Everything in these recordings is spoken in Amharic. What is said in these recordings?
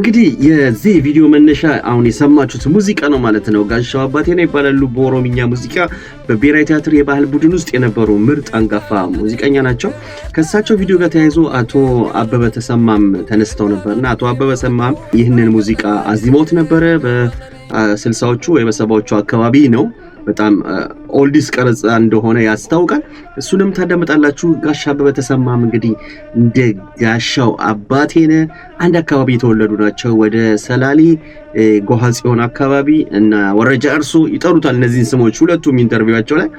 እንግዲህ የዚህ ቪዲዮ መነሻ አሁን የሰማችሁት ሙዚቃ ነው ማለት ነው። ጋሻው አባቴነህ ይባላሉ። በኦሮሚኛ ሙዚቃ በብሔራዊ ቲያትር የባህል ቡድን ውስጥ የነበሩ ምርጥ አንጋፋ ሙዚቀኛ ናቸው። ከሳቸው ቪዲዮ ጋር ተያይዞ አቶ አበበ ተሰማም ተነስተው ነበርና አቶ አበበ ተሰማም ይህንን ሙዚቃ አዚሞት ነበረ በ60ዎቹ ወይ በ70ዎቹ አካባቢ ነው። በጣም ኦልዲስ ቀረጻ እንደሆነ ያስታውቃል። እሱንም ታዳምጣላችሁ። ጋሻ አበበ ተሰማም እንግዲህ እንደ ጋሻው አባቴነህ አንድ አካባቢ የተወለዱ ናቸው። ወደ ሰላሊ ጎሃ ጽዮን አካባቢ እና ወረጃ እርሱ ይጠሩታል እነዚህን ስሞች ሁለቱም ኢንተርቪዋቸው ላይ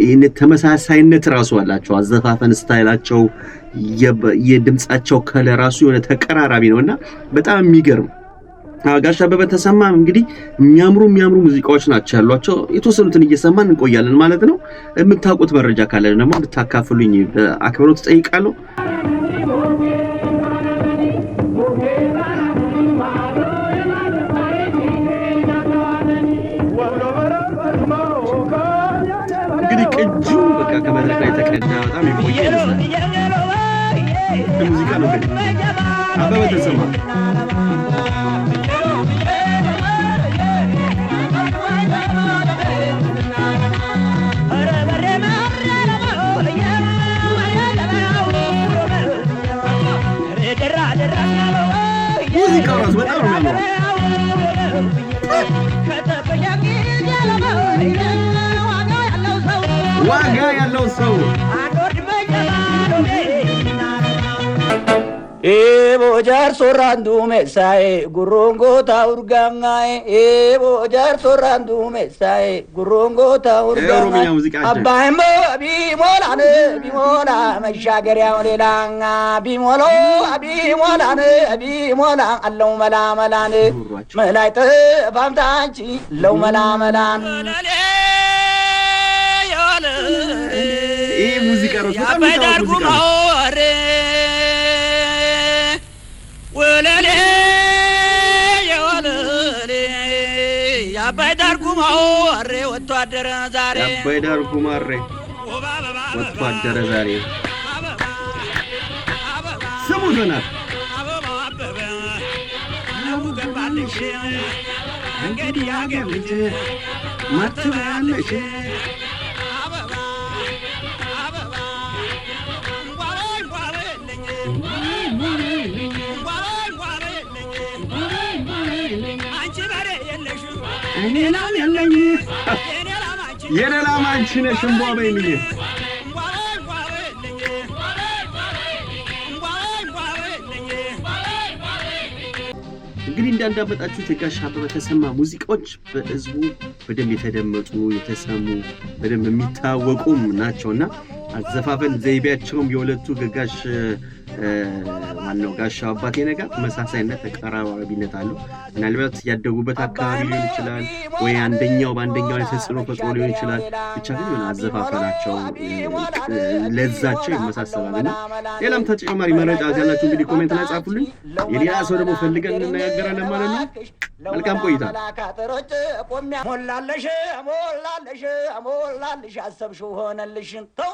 ይሄን ተመሳሳይነት ራሱ አላቸው። አዘፋፈን ስታይላቸው የድምጻቸው ከለራሱ የሆነ ተቀራራቢ ነውና በጣም የሚገርም ጋሻ አበበ ተሰማ እንግዲህ የሚያምሩ ሙዚቃዎች ናቸው ያሏቸው። የተወሰኑትን እየሰማን እንቆያለን ማለት ነው። የምታውቁት መረጃ ካለ ደግሞ እንድታካፍሉኝ በአክብሮት ጠይቃለሁ። እንግዲህ ቅጁ በቃ ከመድረክ ላይ ተቀዳ በጣም ይቆየ ሙዚቃ ነው። አበበ ተሰማ ሙዚቃው ራሱ በጣም ነው ዋጋ ያለው ሰው bojar sorrandu mesai gurongo taurgangai bojar sorrandu mesai gurongo taurgangai abbaimo bimola mashagariya lelanga bimola allau malamalane malaite famtanchi law malamalan ሙዚቃ ነው በጣም አባይዳር ጉማው አሬ ወጥቶ አደረ ዛሬ አባይዳር ጉማሬ ወጥቶ አደረ ዛሬ ስሙትና ገባልሽ እንግዲህ ያገብልሽ ማትባያለሽ እኔላም ያለኝ የኔላም አንቺ ነሽ እንቧ በይልኝ። እንግዲህ እንዳዳመጣችሁት የጋሻ አበበ ተሰማ ሙዚቃዎች በህዝቡ በደንብ የተደመጡ የተሰሙ በደንብ የሚታወቁም ናቸውና አዘፋፈን ዘይቤያቸውም የሁለቱ ጋሽ ማነው ጋሻው አባቴነህ ጋር ተመሳሳይነት ተቀራራቢነት አለው። ምናልባት ያደጉበት አካባቢ ሊሆን ይችላል ወይ አንደኛው በአንደኛው ላይ ተጽዕኖ ፈጥሮ ሊሆን ይችላል። ብቻ ግን አዘፋፈናቸው ለዛቸው ይመሳሰላልና ሌላም ተጨማሪ መረጃ ያላችሁ እንግዲህ ኮሜንት ላይ ጻፉልኝ። የሌላ ሰው ደግሞ ፈልገን እንነጋገራለን ማለት ነው። መልካም ቆይታ። ሞላለሽ አሰብሽው ሆነልሽ ተው